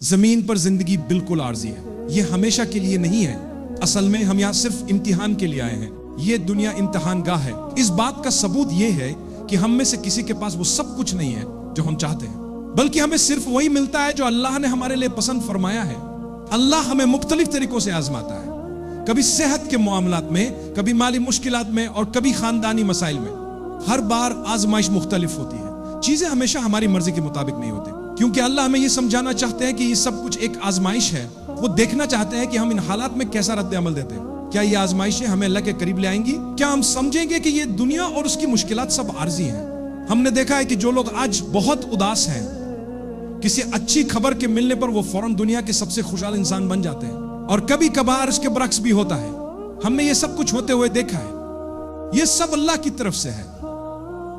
زمین پر زندگی بالکل عارضی ہے، یہ ہمیشہ کے لیے نہیں ہے۔ اصل میں ہم یہاں صرف امتحان کے لیے آئے ہیں، یہ دنیا امتحان گاہ ہے۔ اس بات کا ثبوت یہ ہے کہ ہم میں سے کسی کے پاس وہ سب کچھ نہیں ہے جو ہم چاہتے ہیں، بلکہ ہمیں صرف وہی ملتا ہے جو اللہ نے ہمارے لیے پسند فرمایا ہے۔ اللہ ہمیں مختلف طریقوں سے آزماتا ہے، کبھی صحت کے معاملات میں، کبھی مالی مشکلات میں، اور کبھی خاندانی مسائل میں۔ ہر بار آزمائش مختلف ہوتی ہے، چیزیں ہمیشہ ہماری مرضی کے مطابق نہیں ہوتی، کیونکہ اللہ ہمیں یہ سمجھانا چاہتے ہیں کہ یہ سب کچھ ایک آزمائش ہے۔ وہ دیکھنا چاہتے ہیں کہ ہم ان حالات میں کیسا رد عمل دیتے ہیں۔ کیا یہ آزمائشیں ہمیں اللہ کے قریب لے آئیں گی؟ کیا ہم سمجھیں گے کہ یہ دنیا اور اس کی مشکلات سب عارضی ہیں؟ ہم نے دیکھا ہے کہ جو لوگ آج بہت اداس ہیں، کسی اچھی خبر کے ملنے پر وہ فوراً دنیا کے سب سے خوشحال انسان بن جاتے ہیں، اور کبھی کبھار اس کے برعکس بھی ہوتا ہے۔ ہم نے یہ سب کچھ ہوتے ہوئے دیکھا ہے۔ یہ سب اللہ کی طرف سے ہے،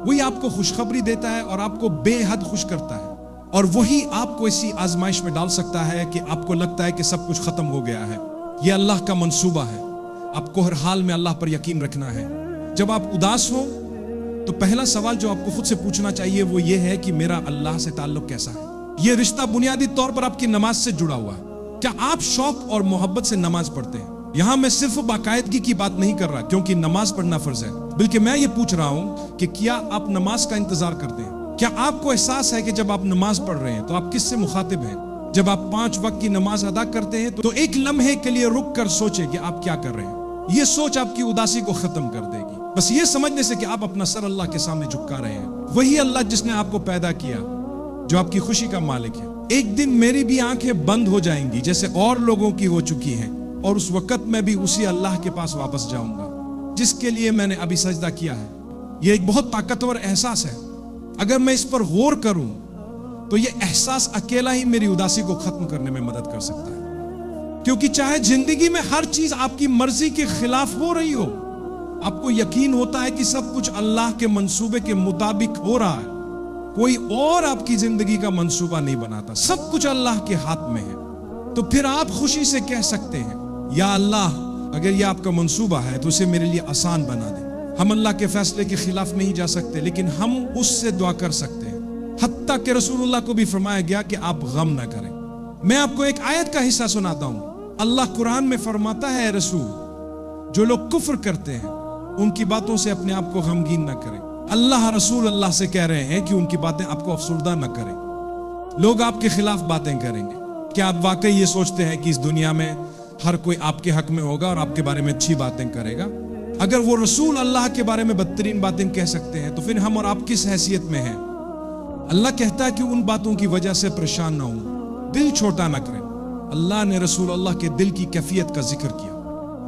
وہی آپ کو خوشخبری دیتا ہے اور آپ کو بے حد خوش کرتا ہے، اور وہی آپ کو اسی آزمائش میں ڈال سکتا ہے کہ آپ کو لگتا ہے کہ سب کچھ ختم ہو گیا ہے۔ یہ اللہ کا منصوبہ ہے، آپ کو ہر حال میں اللہ پر یقین رکھنا ہے۔ جب آپ اداس ہو تو پہلا سوال جو آپ کو خود سے پوچھنا چاہیے وہ یہ ہے کہ میرا اللہ سے تعلق کیسا ہے؟ یہ رشتہ بنیادی طور پر آپ کی نماز سے جڑا ہوا ہے۔ کیا آپ شوق اور محبت سے نماز پڑھتے ہیں؟ یہاں میں صرف باقاعدگی کی بات نہیں کر رہا کیونکہ نماز پڑھنا فرض ہے، بلکہ میں یہ پوچھ رہا ہوں کہ کیا آپ نماز کا انتظار کرتے ہیں؟ کیا آپ کو احساس ہے کہ جب آپ نماز پڑھ رہے ہیں تو آپ کس سے مخاطب ہیں؟ جب آپ 5 وقت کی نماز ادا کرتے ہیں تو ایک لمحے کے لیے رک کر سوچیں کہ آپ کیا کر رہے ہیں۔ یہ سوچ آپ کی اداسی کو ختم کر دے گی، بس یہ سمجھنے سے کہ آپ اپنا سر اللہ کے سامنے جھکا رہے ہیں۔ وہی اللہ جس نے آپ کو پیدا کیا، جو آپ کی خوشی کا مالک ہے۔ ایک دن میری بھی آنکھیں بند ہو جائیں گی جیسے اور لوگوں کی ہو چکی ہیں، اور اس وقت میں بھی اسی اللہ کے پاس واپس جاؤں گا جس کے لیے میں نے ابھی سجدہ کیا ہے۔ یہ ایک بہت طاقتور احساس ہے۔ اگر میں اس پر غور کروں تو یہ احساس اکیلا ہی میری اداسی کو ختم کرنے میں مدد کر سکتا ہے، کیونکہ چاہے زندگی میں ہر چیز آپ کی مرضی کے خلاف ہو رہی ہو، آپ کو یقین ہوتا ہے کہ سب کچھ اللہ کے منصوبے کے مطابق ہو رہا ہے۔ کوئی اور آپ کی زندگی کا منصوبہ نہیں بناتا، سب کچھ اللہ کے ہاتھ میں ہے۔ تو پھر آپ خوشی سے کہہ سکتے ہیں، یا اللہ اگر یہ آپ کا منصوبہ ہے تو اسے میرے لیے آسان بنا دے۔ ہم اللہ کے فیصلے کے خلاف نہیں جا سکتے، لیکن ہم اس سے دعا کر سکتے ہیں۔ حتیٰ کہ رسول اللہ کو بھی فرمایا گیا کہ آپ غم نہ کریں۔ میں آپ کو ایک آیت کا حصہ سناتا ہوں۔ اللہ قرآن میں فرماتا ہے، رسول جو لوگ کفر کرتے ہیں ان کی باتوں سے اپنے آپ کو غمگین نہ کریں۔ اللہ رسول اللہ سے کہہ رہے ہیں کہ ان کی باتیں آپ کو افسردہ نہ کریں۔ لوگ آپ کے خلاف باتیں کریں گے، کیا آپ واقعی یہ سوچتے ہیں کہ اس دنیا میں ہر کوئی آپ کے حق میں ہوگا اور آپ کے بارے میں اچھی باتیں کرے گا؟ اگر وہ رسول اللہ کے بارے میں بدترین باتیں کہہ سکتے ہیں تو پھر ہم اور آپ کس حیثیت میں ہیں؟ اللہ کہتا ہے کہ ان باتوں کی وجہ سے پریشان نہ ہوں، دل چھوٹا نہ کریں۔ اللہ نے رسول اللہ کے دل کی کیفیت کا ذکر کیا۔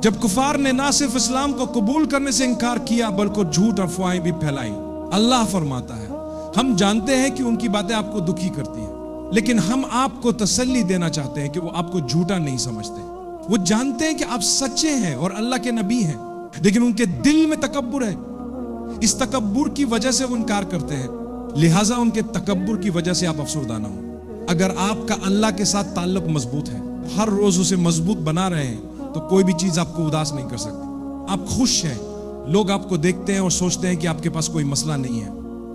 جب کفار نے نہ صرف اسلام کو قبول کرنے سے انکار کیا بلکہ جھوٹ افواہیں بھی پھیلائیں، اللہ فرماتا ہے ہم جانتے ہیں کہ ان کی باتیں آپ کو دکھی کرتی ہیں، لیکن ہم آپ کو تسلی دینا چاہتے ہیں کہ وہ آپ کو جھوٹا نہیں سمجھتے۔ وہ جانتے ہیں کہ آپ سچے ہیں اور اللہ کے نبی ہیں، لیکن ان کے دل میں تکبر ہے۔ اس تکبر کی وجہ سے وہ انکار کرتے ہیں، لہٰذا ان کے تکبر کی وجہ سے آپ افسردہ نہ ہوں۔ اگر آپ کا اللہ کے ساتھ تعلق مضبوط ہے، ہر روز اسے مضبوط بنا رہے ہیں، تو کوئی بھی چیز آپ کو اداس نہیں کر سکتی۔ آپ خوش ہیں، لوگ آپ کو دیکھتے ہیں اور سوچتے ہیں کہ آپ کے پاس کوئی مسئلہ نہیں ہے،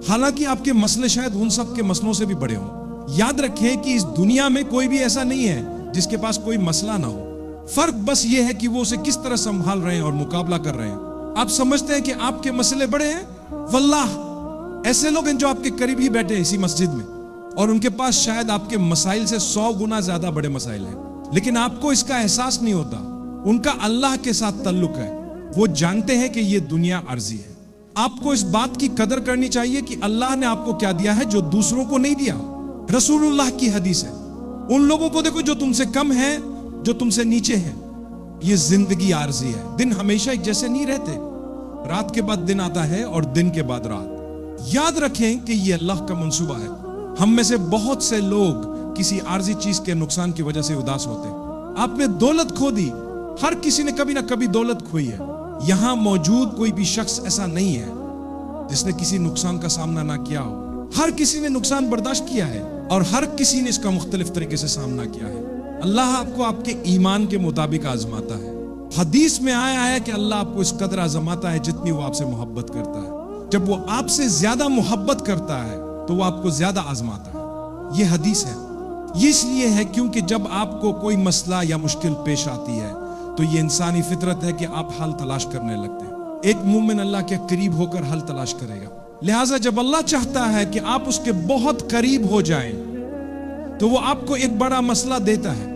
حالانکہ آپ کے مسئلے شاید ان سب کے مسئلوں سے بھی بڑے ہوں۔ یاد رکھیں کہ اس دنیا میں کوئی بھی ایسا نہیں ہے جس کے پاس کوئی مسئلہ نہ ہو، فرق بس یہ ہے کہ وہ اسے کس طرح سنبھال رہے ہیں اور مقابلہ کر رہے ہیں۔ آپ سمجھتے ہیں کہ آپ کے مسئلے بڑے ہیں، واللہ ایسے لوگ ہیں جو آپ کے قریب ہی بیٹھے ہیں اسی مسجد میں، اور ان کے پاس شاید آپ کے مسائل سے 100 گنا زیادہ بڑے مسائل ہیں، لیکن آپ کو اس کا احساس نہیں ہوتا۔ ان کا اللہ کے ساتھ تعلق ہے، وہ جانتے ہیں کہ یہ دنیا عارضی ہے۔ آپ کو اس بات کی قدر کرنی چاہیے کہ اللہ نے آپ کو کیا دیا ہے جو دوسروں کو نہیں دیا۔ رسول اللہ کی حدیث ہے، ان لوگوں کو دیکھو جو تم سے کم ہیں، جو تم سے نیچے ہیں۔ یہ زندگی عارضی ہے، دن ہمیشہ ایک جیسے نہیں رہتے، رات کے بعد دن آتا ہے اور دن کے بعد رات۔ یاد رکھیں کہ یہ اللہ کا منصوبہ ہے۔ ہم میں سے بہت سے لوگ کسی عارضی چیز کے نقصان کی وجہ سے اداس ہوتے ہیں۔ آپ نے دولت کھو دی، ہر کسی نے کبھی نہ کبھی دولت کھوئی ہے۔ یہاں موجود کوئی بھی شخص ایسا نہیں ہے جس نے کسی نقصان کا سامنا نہ کیا ہو۔ ہر کسی نے نقصان برداشت کیا ہے اور ہر کسی نے اس کا مختلف طریقے سے سامنا کیا ہے۔ اللہ آپ کو آپ کے ایمان کے مطابق آزماتا ہے۔ حدیث میں آیا ہے کہ اللہ آپ کو اس قدر آزماتا ہے جتنی وہ آپ سے محبت کرتا ہے۔ جب وہ آپ سے زیادہ محبت کرتا ہے تو وہ آپ کو زیادہ آزماتا ہے۔ یہ حدیث ہے۔ یہ اس لیے ہے کیونکہ جب آپ کو کوئی مسئلہ یا مشکل پیش آتی ہے تو یہ انسانی فطرت ہے کہ آپ حل تلاش کرنے لگتے ہیں۔ ایک مومن اللہ کے قریب ہو کر حل تلاش کرے گا، لہٰذا جب اللہ چاہتا ہے کہ آپ اس کے بہت قریب ہو جائیں تو وہ آپ کو ایک بڑا مسئلہ دیتا ہے،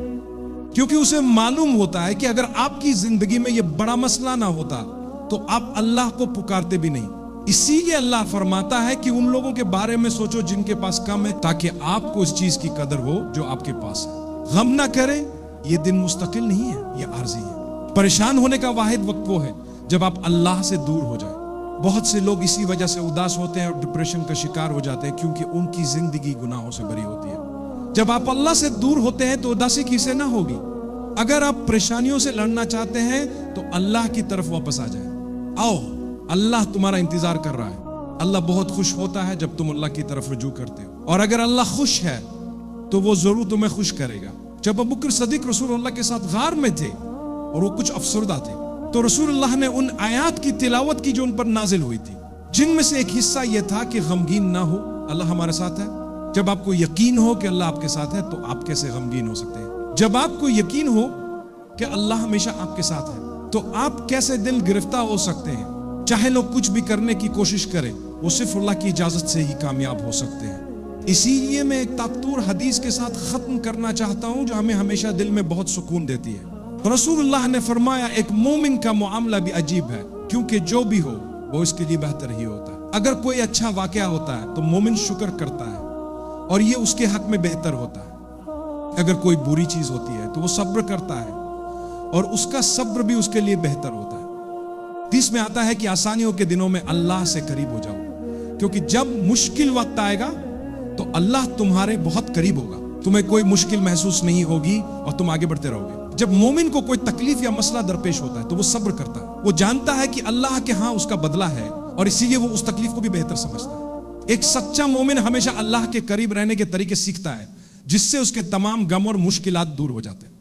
کیونکہ اسے معلوم ہوتا ہے کہ اگر آپ کی زندگی میں یہ بڑا مسئلہ نہ ہوتا تو آپ اللہ کو پکارتے بھی نہیں۔ اسی لیے اللہ فرماتا ہے کہ ان لوگوں کے بارے میں سوچو جن کے پاس کم ہے، تاکہ آپ کو اس چیز کی قدر ہو جو آپ کے پاس ہے۔ غم نہ کریں، یہ دن مستقل نہیں ہے، یہ عارضی ہے۔ پریشان ہونے کا واحد وقت وہ ہے جب آپ اللہ سے دور ہو جائیں۔ بہت سے لوگ اسی وجہ سے اداس ہوتے ہیں اور ڈپریشن کا شکار ہو جاتے ہیں، کیونکہ ان کی زندگی گناہوں سے بری ہوتی ہے۔ جب آپ اللہ سے دور ہوتے ہیں تو اداسی کسے نہ ہوگی۔ اگر آپ پریشانیوں سے لڑنا چاہتے ہیں تو اللہ کی طرف واپس آ جائیں۔ آؤ، اللہ تمہارا انتظار کر رہا ہے۔ اللہ بہت خوش ہوتا ہے جب تم اللہ کی طرف رجوع کرتے ہو، اور اگر اللہ خوش ہے تو وہ ضرور تمہیں خوش کرے گا۔ جب ابوبکر صدیق رسول اللہ کے ساتھ غار میں تھے اور وہ کچھ افسردہ تھے تو رسول اللہ نے ان آیات کی تلاوت کی جو ان پر نازل ہوئی تھی، جن میں سے ایک حصہ یہ تھا کہ غمگین نہ ہو، اللہ ہمارے ساتھ ہے۔ جب آپ کو یقین ہو کہ اللہ آپ کے ساتھ ہے تو آپ کیسے غمگین ہو سکتے ہیں؟ جب آپ کو یقین ہو کہ اللہ ہمیشہ آپ کے ساتھ ہے تو آپ کیسے دل گرفتہ ہو سکتے ہیں؟ چاہے لوگ کچھ بھی کرنے کی کوشش کریں، وہ صرف اللہ کی اجازت سے ہی کامیاب ہو سکتے ہیں۔ اسی لیے میں ایک تاطور حدیث کے ساتھ ختم کرنا چاہتا ہوں جو ہمیں ہمیشہ دل میں بہت سکون دیتی ہے۔ رسول اللہ نے فرمایا ایک مومن کا معاملہ بھی عجیب ہے، کیونکہ جو بھی ہو وہ اس کے لیے بہتر ہی ہوتا ہے۔ اگر کوئی اچھا واقعہ ہوتا ہے تو مومن شکر کرتا ہے اور یہ اس کے حق میں بہتر ہوتا ہے۔ اگر کوئی بری چیز ہوتی ہے تو وہ صبر کرتا ہے اور اس کا صبر بھی اس کے لیے بہتر ہوتا ہے۔ حدیث میں آتا ہے کہ آسانیوں کے دنوں میں اللہ سے قریب ہو جاؤ، کیونکہ جب مشکل وقت آئے گا تو اللہ تمہارے بہت قریب ہوگا، تمہیں کوئی مشکل محسوس نہیں ہوگی اور تم آگے بڑھتے رہو گے۔ جب مومن کو کوئی تکلیف یا مسئلہ درپیش ہوتا ہے تو وہ صبر کرتا ہے، وہ جانتا ہے کہ اللہ کے ہاں اس کا بدلہ ہے اور اسی لیے وہ اس تکلیف کو بھی بہتر سمجھتا ہے۔ ایک سچا مومن ہمیشہ اللہ کے قریب رہنے کے طریقے سیکھتا ہے، جس سے اس کے تمام غم اور مشکلات دور ہو جاتے ہیں۔